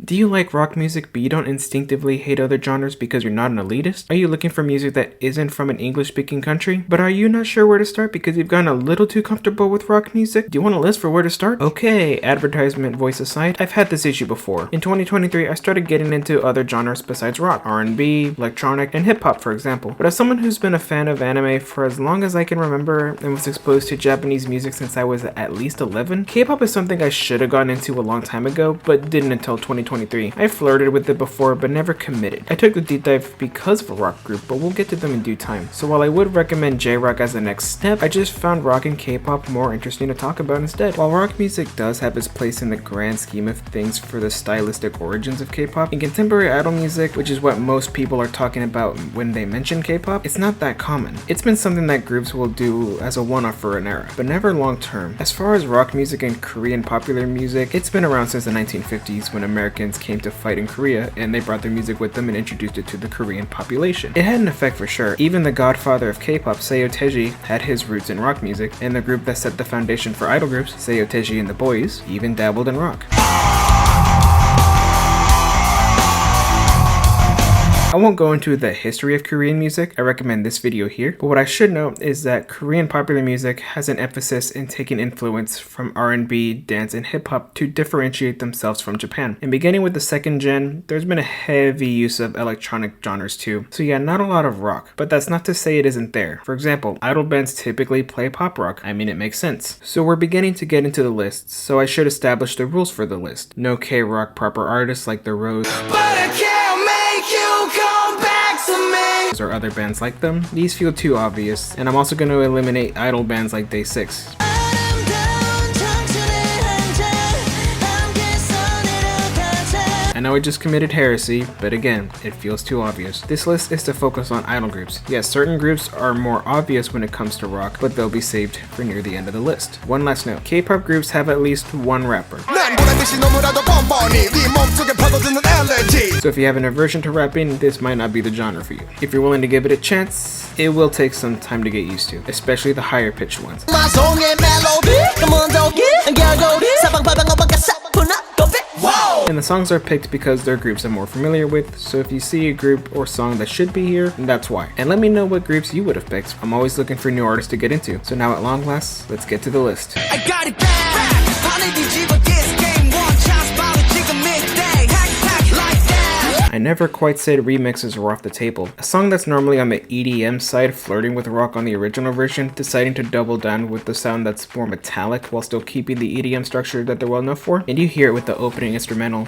Do you like rock music but you don't instinctively hate other genres because you're not an elitist? Are you looking for music that isn't from an English-speaking country? But are you not sure where to start because you've gotten a little too comfortable with rock music? Do you want a list for where to start? Okay, advertisement voice aside, I've had this issue before. In 2023, I started getting into other genres besides rock, R&B, electronic, and hip-hop for example. But as someone who's been a fan of anime for as long as I can remember and was exposed to Japanese music since I was at least 11, K-pop is something I should have gotten into a long time ago, but didn't until 2023. I flirted with it before, but never committed. I took the deep dive because of a rock group, but we'll get to them in due time. So while I would recommend J-rock as the next step, I just found rock and K-pop more interesting to talk about instead. While rock music does have its place in the grand scheme of things for the stylistic origins of K-pop, in contemporary idol music, which is what most people are talking about when they mention K-pop, it's not that common. It's been something that groups will do as a one-off for an era, but never long term. As far as rock music and Korean popular music, it's been around since the 1950s when Americans came to fight in Korea and they brought their music with them and introduced it to the Korean population. It had an effect for sure. Even the godfather of K-pop, TAIJI, had his roots in rock music, and the group that set the foundation for idol groups, TAIJI and the Boys, even dabbled in rock. I won't go into the history of Korean music, I recommend this video here, but what I should note is that Korean popular music has an emphasis in taking influence from R&B, dance, and hip-hop to differentiate themselves from Japan. And beginning with the second gen, there's been a heavy use of electronic genres too. So yeah, not a lot of rock, but that's not to say it isn't there. For example, idol bands typically play pop rock. I mean, it makes sense. So we're beginning to get into the list, so I should establish the rules for the list. No K-rock proper artists like The Rose, or other bands like them. These feel too obvious, and I'm also going to eliminate idol bands like Day 6. I know I just committed heresy, but again, it feels too obvious. This list is to focus on idol groups. Yes, certain groups are more obvious when it comes to rock, but they'll be saved for near the end of the list. One last note, K-pop groups have at least one rapper. So if you have an aversion to rapping, this might not be the genre for you. If you're willing to give it a chance, it will take some time to get used to, especially the higher pitched ones. And the songs are picked because they're groups I'm more familiar with, so if you see a group or song that should be here, that's why. And let me know what groups you would have picked. I'm always looking for new artists to get into. So now at long last, let's get to the list. I got it back. I never quite said remixes were off the table. A song that's normally on the EDM side flirting with rock on the original version, deciding to double down with the sound that's more metallic while still keeping the EDM structure that they're well known for, and you hear it with the opening instrumental.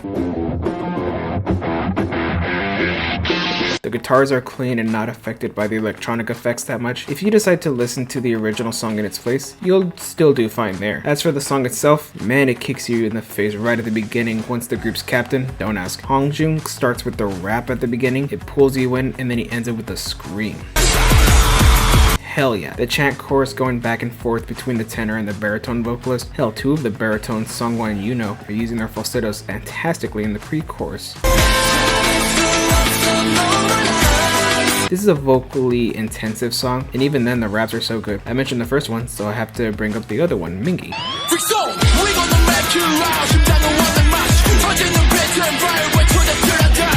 The guitars are clean and not affected by the electronic effects that much. If you decide to listen to the original song in its place, you'll still do fine there. As for the song itself, man, it kicks you in the face right at the beginning once the group's captain. Don't ask. Hongjun starts with the rap at the beginning, it pulls you in, and then he ends it with a scream. Hell yeah. The chant chorus going back and forth between the tenor and the baritone vocalist. Hell, two of the baritones, Sungwon and Yuno, are using their falsettos fantastically in the pre-chorus. This is a vocally intensive song, and even then the raps are so good. I mentioned the first one, so I have to bring up the other one, Mingi.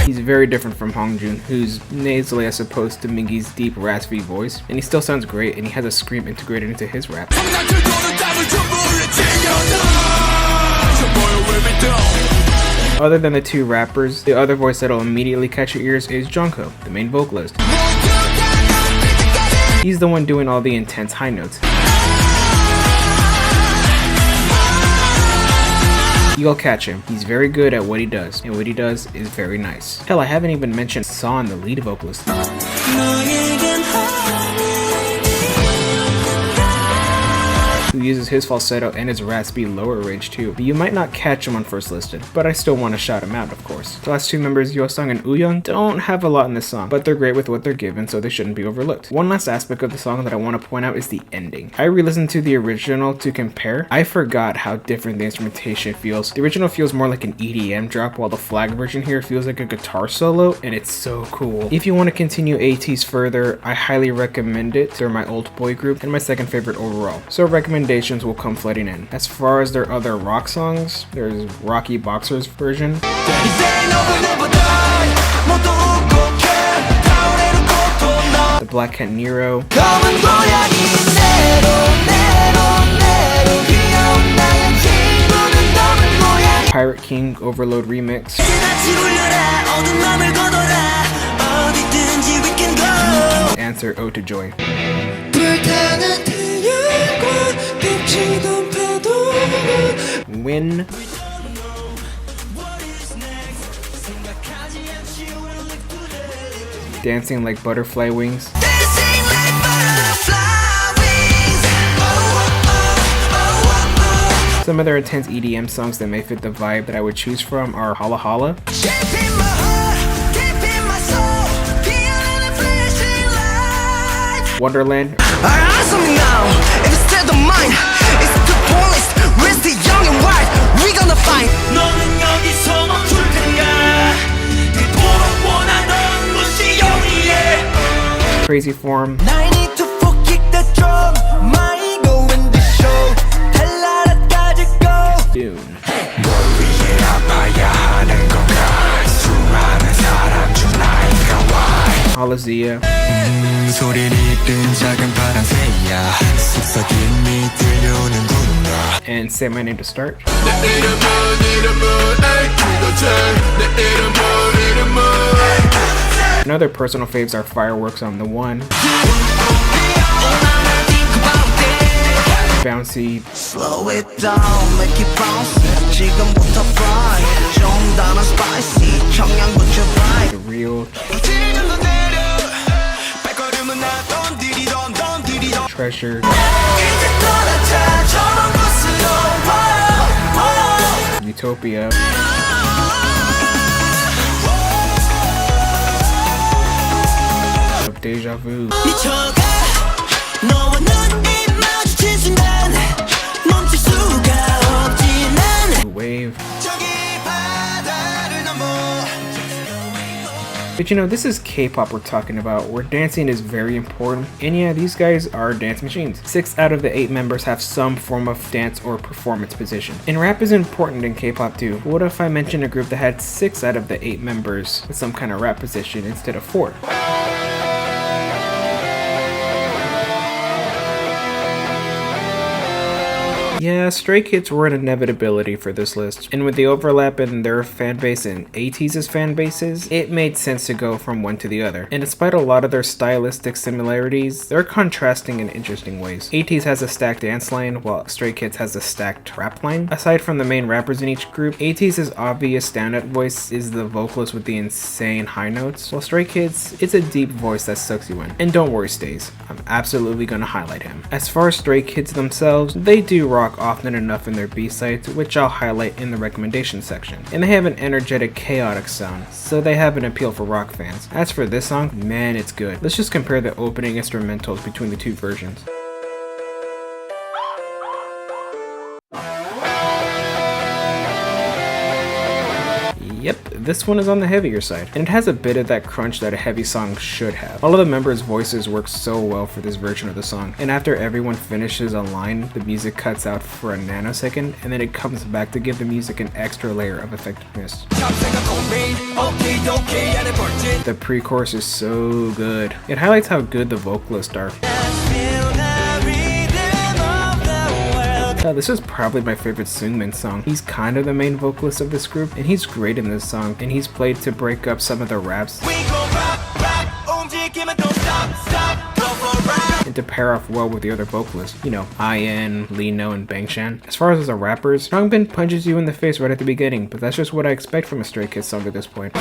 He's very different from Hongjun, who's nasally as opposed to Mingi's deep raspy voice, and he still sounds great, and he has a scream integrated into his rap. Other than the two rappers, the other voice that'll immediately catch your ears is Jungkook, the main vocalist. He's the one doing all the intense high notes. You'll catch him. He's very good at what he does, and what he does is very nice. Hell, I haven't even mentioned Son, the lead vocalist, who uses his falsetto and his raspy lower range too, but you might not catch him on first listen, but I still want to shout him out, of course. The last two members, Yeosang and Wooyoung, don't have a lot in this song, but they're great with what they're given, so they shouldn't be overlooked. One last aspect of the song that I want to point out is the ending. I re-listened to the original to compare. I forgot how different the instrumentation feels. The original feels more like an EDM drop, while the flag version here feels like a guitar solo, and it's so cool. If you want to continue ATEEZ further, I highly recommend it. They're my old boy group and my second favorite overall, so I recommend recommendations will come flooding in. As far as their other rock songs, there's Rocky Boxer's version, the Black Cat Nero, Pirate King Overload Remix, Answer Ode to Joy. Win. Dancing Like Butterfly Wings. Some other intense EDM songs that may fit the vibe that I would choose from are Holla Holla, Wonderland, Crazy Form, Dune, Halazia, and Say My Name to Start. Another personal faves are Fireworks on the One, Bouncy, Slow It Down, Make It Bounce, 지금부터 fry, 좀 더 spicy, 청양고추 fry, The Real, Treasure, Utopia, of Deja Vu, Wave. But you know, this is K-pop we're talking about, where dancing is very important, and yeah, these guys are dance machines. 6 out of the 8 members have some form of dance or performance position. And rap is important in K-pop too. What if I mentioned a group that had 6 out of the 8 members with some kind of rap position instead of 4? Yeah, Stray Kids were an inevitability for this list, and with the overlap in their fanbase and ATEEZ's fanbases, it made sense to go from one to the other. And despite a lot of their stylistic similarities, they're contrasting in interesting ways. ATEEZ has a stacked dance line, while Stray Kids has a stacked rap line. Aside from the main rappers in each group, ATEEZ's obvious standout voice is the vocalist with the insane high notes, while Stray Kids, it's a deep voice that sucks you in. And don't worry, Stays, I'm absolutely gonna highlight him. As far as Stray Kids themselves, they do rock often enough in their B-sides, which I'll highlight in the recommendation section. And they have an energetic, chaotic sound, so they have an appeal for rock fans. As for this song, man, it's good. Let's just compare the opening instrumentals between the two versions. Yep, this one is on the heavier side, and it has a bit of that crunch that a heavy song should have. All of the members' voices work so well for this version of the song, and after everyone finishes a line, the music cuts out for a nanosecond, and then it comes back to give the music an extra layer of effectiveness. The pre-chorus is so good. It highlights how good the vocalists are. This is probably my favorite Seungmin song. He's kind of the main vocalist of this group, and he's great in this song, and he's played to break up some of the raps and to pair off well with the other vocalists. You know, IN, Lino, and Bangshan. As far as the rappers, Changbin punches you in the face right at the beginning, but that's just what I expect from a Stray Kids song at this point.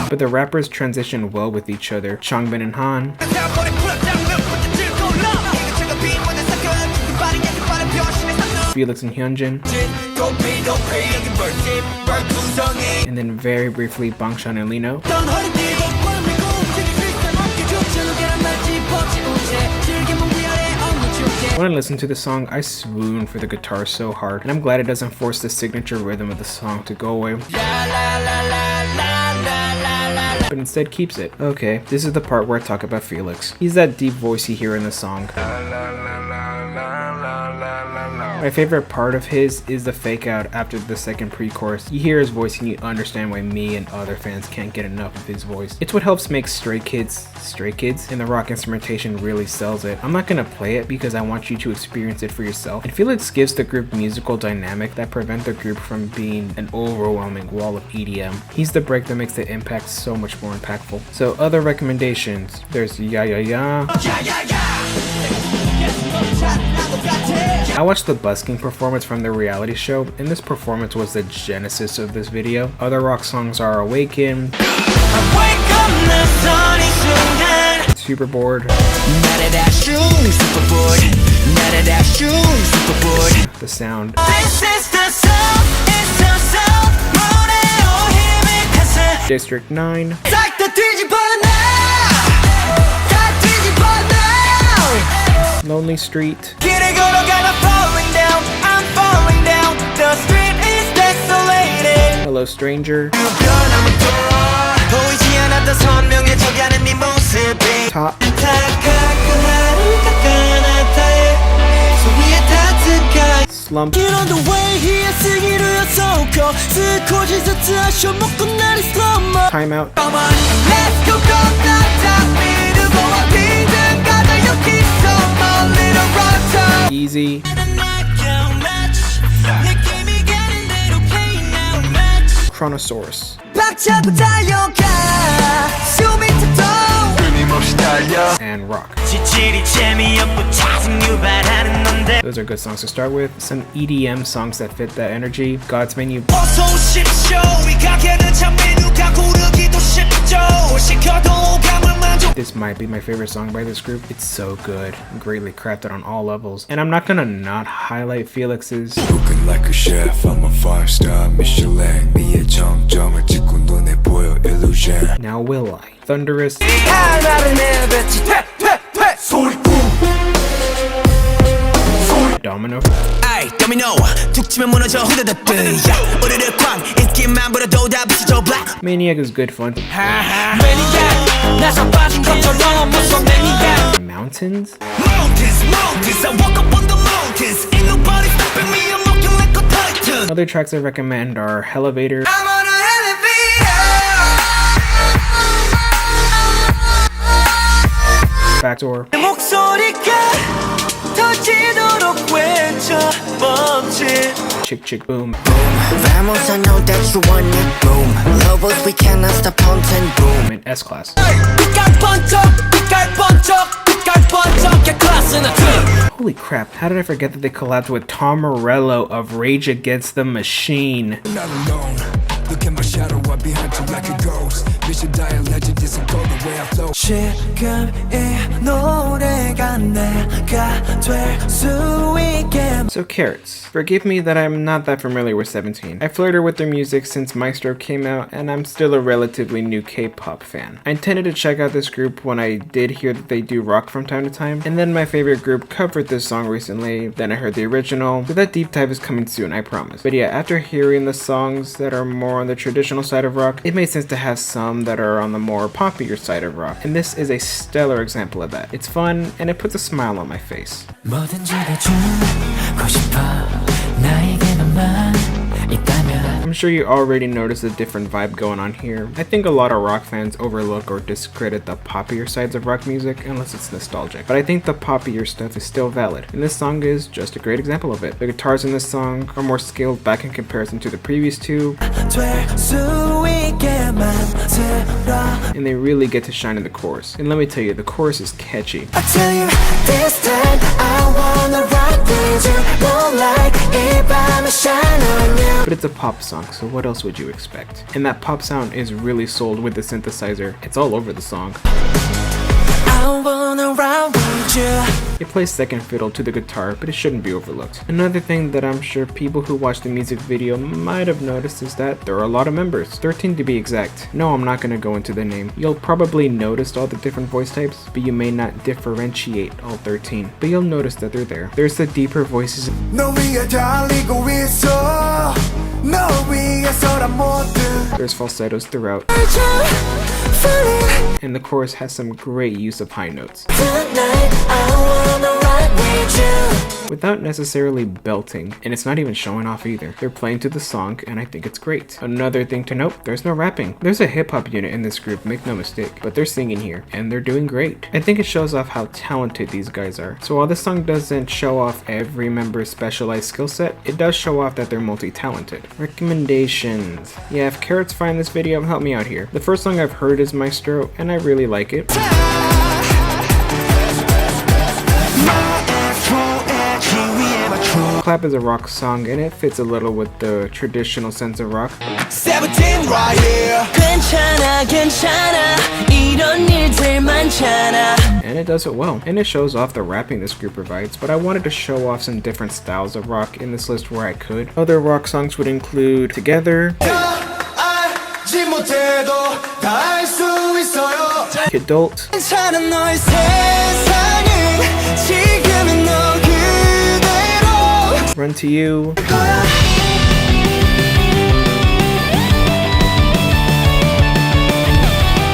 But the rappers transition well with each other. Changbin and Han, Felix and Hyunjin, and then very briefly Bangshan and Lino. When I listen to the song, I swoon for the guitar so hard, and I'm glad it doesn't force the signature rhythm of the song to go away. but instead keeps it. Okay, this is the part where I talk about Felix. He's that deep voice you hear in the song. My favorite part of his is the fake out after the second pre-chorus. You hear his voice and you understand why me and other fans can't get enough of his voice. It's what helps make Stray Kids, and the rock instrumentation really sells it. I'm not gonna play it because I want you to experience it for yourself. And Felix gives the group musical dynamic that prevent the group from being an overwhelming wall of EDM. He's the break that makes the impact so much more impactful. So other recommendations, there's Ya Ya Ya. I watched the busking performance from the reality show, and this performance was the genesis of this video. Other rock songs are Awaken, Super Bored, The Sound, District 9, Lonely Street, Hello Stranger, Top, Slump, Time Out, Easy, Chronosaurus, and Rock. Those are good songs to start with. Some EDM songs that fit that energy. God's Menu, this might be my favorite song by this group. It's so good, greatly crafted on all levels. And I'm not gonna not highlight Felix's. Cooking like a chef, I'm a 5-star Michelin. Now Will I? Thunderous, Domino, Maniac is good fun. Mountains, other tracks I recommend are Elevator, Backdoor, Chick Chick Boom, and S-Class. Holy crap, how did I forget that they collabed with Tom Morello of Rage Against the Machine? Not alone. Look at my shadow up behind you like a ghost. Vision die a legend isn't go the way I flow. So Carrots, forgive me that I'm not that familiar with 17. I flirted with their music since Maestro came out, and I'm still a relatively new K-pop fan. I intended to check out this group when I did hear that they do rock from time to time, and then my favorite group covered this song recently, then I heard the original, so that deep dive is coming soon, I promise. But yeah, after hearing the songs that are more on the traditional side of rock, it made sense to have some that are on the more poppier side of rock, and this is a stellar example of that. It's fun, and it puts a smile on my face. I'm sure you already noticed a different vibe going on here. I think a lot of rock fans overlook or discredit the poppier sides of rock music unless it's nostalgic, but I think the poppier stuff is still valid, and this song is just a great example of it. The guitars in this song are more scaled back in comparison to the previous two, and they really get to shine in the chorus. And let me tell you, the chorus is catchy. I tell you, this time I wanna rock with you, but it's a pop song, so what else would you expect? And that pop sound is really sold with the synthesizer. It's all over the song. It plays second fiddle to the guitar, but it shouldn't be overlooked. Another thing that I'm sure people who watch the music video might have noticed is that there are a lot of members, 13 to be exact. No, I'm not gonna go into the name. You'll probably notice all the different voice types, but you may not differentiate all 13. But you'll notice that they're there. There's the deeper voices. There's falsettos throughout. And the chorus has some great use of high notes. Without necessarily belting, and it's not even showing off either. They're playing to the song, and I think it's great. Another thing to note, there's no rapping. There's a hip-hop unit in this group, make no mistake, but they're singing here, and they're doing great. I think it shows off how talented these guys are. So while this song doesn't show off every member's specialized skill set, it does show off that they're multi-talented. Recommendations. Yeah, if carrots find this video, help me out here. The first song I've heard is Maestro, and I really like it. Clap is a rock song, and it fits a little with the traditional sense of rock. 17 right here. And it does it well, and it shows off the rapping this group provides, but I wanted to show off some different styles of rock in this list where I could. Other rock songs would include Together, Kidult, Run to You,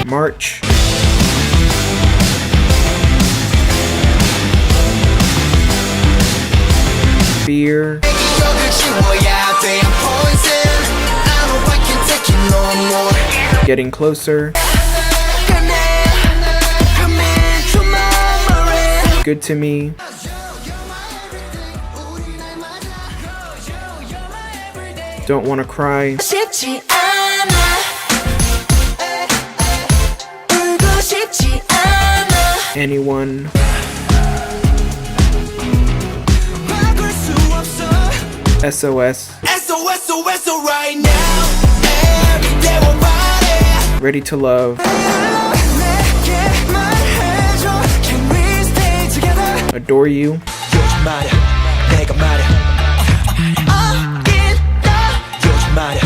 March, Fear, Getting Closer, Good to Me, Don't Wanna Cry, Anyone, SOS, right now. Ready to Love, Adore You,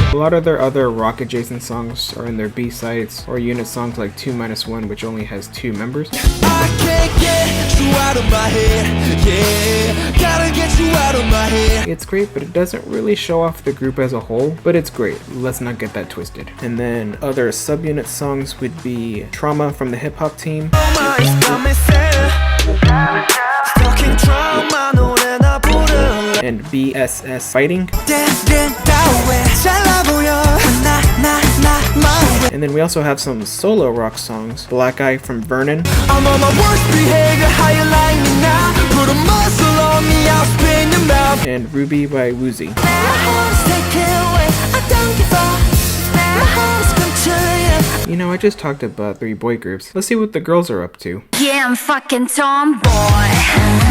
a lot of their other rock adjacent songs are in their B-sides or unit songs like 2-1, which only has 2 members. I can't get you out of my head. Yeah, gotta get you out of my head. It's great, but it doesn't really show off the group as a whole, but it's great. Let's not get that twisted. And then other subunit songs would be Trauma from the hip hop team, and BSS Fighting. And then we also have some solo rock songs. Black Eye from Vernon, I'm on my worst behavior, how you like me now? Put a muscle on me, I'll spin your mouth. and Ruby by Woozy. You know, I just talked about 3 boy groups. Let's see what the girls are up to. Yeah, I'm fucking tomboy.